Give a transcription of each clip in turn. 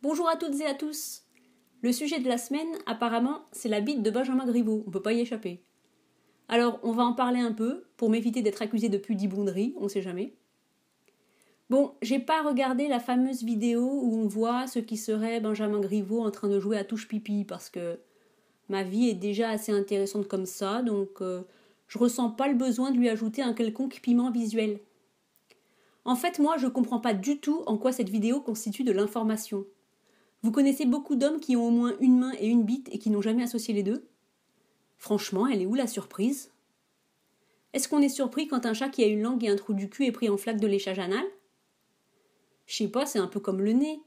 Bonjour à toutes et à tous. Le sujet de la semaine, apparemment, c'est la bite de Benjamin Griveaux, on peut pas y échapper. Alors, on va en parler un peu, pour m'éviter d'être accusé de pudibonderie, on sait jamais. Bon, j'ai pas regardé la fameuse vidéo où on voit ce qui serait Benjamin Griveaux en train de jouer à touche pipi, parce que ma vie est déjà assez intéressante comme ça, donc je ressens pas le besoin de lui ajouter un quelconque piment visuel. En fait, moi, je comprends pas du tout en quoi cette vidéo constitue de l'information. Vous connaissez beaucoup d'hommes qui ont au moins une main et une bite et qui n'ont jamais associé les deux? Franchement, elle est où la surprise? Est-ce qu'on est surpris quand un chat qui a une langue et un trou du cul est pris en flaque de léchage anal? Je sais pas, c'est un peu comme le nez.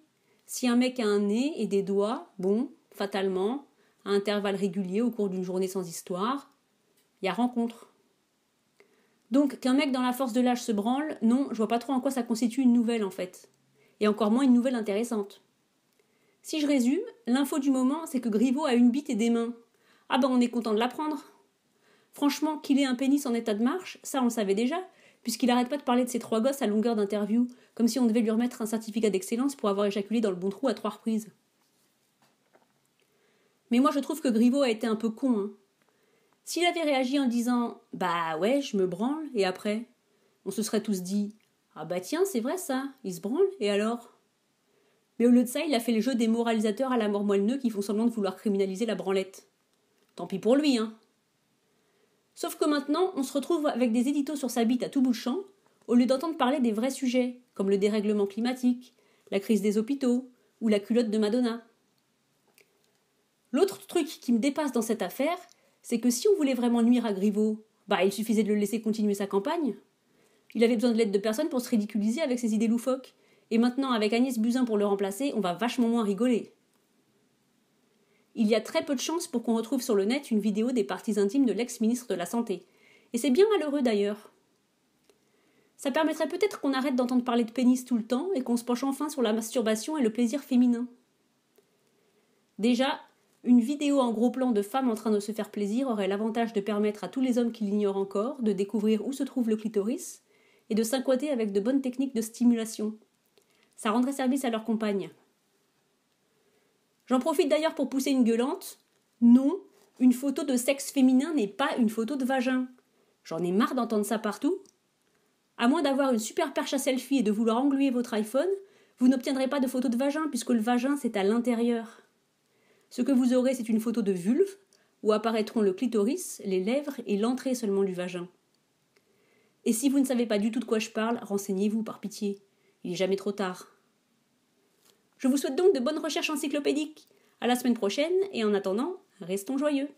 Si un mec a un nez et des doigts, bon, fatalement, à intervalles réguliers au cours d'une journée sans histoire, il y a rencontre. Donc qu'un mec dans la force de l'âge se branle, non, je vois pas trop en quoi ça constitue une nouvelle en fait. Et encore moins une nouvelle intéressante. Si je résume, l'info du moment, c'est que Griveaux a une bite et des mains. Ah ben on est content de l'apprendre. Franchement, qu'il ait un pénis en état de marche, ça on le savait déjà, puisqu'il arrête pas de parler de ses 3 gosses à longueur d'interview, comme si on devait lui remettre un certificat d'excellence pour avoir éjaculé dans le bon trou à 3 reprises. Mais moi je trouve que Griveaux a été un peu con, hein. S'il avait réagi en disant « Bah ouais, je me branle, et après ?» On se serait tous dit « Ah bah tiens, c'est vrai ça, il se branle, et alors ?» Mais au lieu de ça, il a fait le jeu des moralisateurs à la mort moelleux qui font semblant de vouloir criminaliser la branlette. Tant pis pour lui, hein. Sauf que maintenant, on se retrouve avec des éditos sur sa bite à tout bout de champ, au lieu d'entendre parler des vrais sujets, comme le dérèglement climatique, la crise des hôpitaux, ou la culotte de Madonna. L'autre truc qui me dépasse dans cette affaire, c'est que si on voulait vraiment nuire à Griveaux, bah il suffisait de le laisser continuer sa campagne. Il avait besoin de l'aide de personne pour se ridiculiser avec ses idées loufoques. Et maintenant, avec Agnès Buzyn pour le remplacer, on va vachement moins rigoler. Il y a très peu de chances pour qu'on retrouve sur le net une vidéo des parties intimes de l'ex-ministre de la Santé. Et c'est bien malheureux d'ailleurs. Ça permettrait peut-être qu'on arrête d'entendre parler de pénis tout le temps et qu'on se penche enfin sur la masturbation et le plaisir féminin. Déjà, une vidéo en gros plan de femmes en train de se faire plaisir aurait l'avantage de permettre à tous les hommes qui l'ignorent encore de découvrir où se trouve le clitoris et de s'incoiter avec de bonnes techniques de stimulation. Ça rendrait service à leur compagne. J'en profite d'ailleurs pour pousser une gueulante. Non, une photo de sexe féminin n'est pas une photo de vagin. J'en ai marre d'entendre ça partout. À moins d'avoir une super perche à selfie et de vouloir engluer votre iPhone, vous n'obtiendrez pas de photo de vagin puisque le vagin c'est à l'intérieur. Ce que vous aurez c'est une photo de vulve où apparaîtront le clitoris, les lèvres et l'entrée seulement du vagin. Et si vous ne savez pas du tout de quoi je parle, renseignez-vous par pitié. Il n'est jamais trop tard. Je vous souhaite donc de bonnes recherches encyclopédiques. À la semaine prochaine, et en attendant, restons joyeux.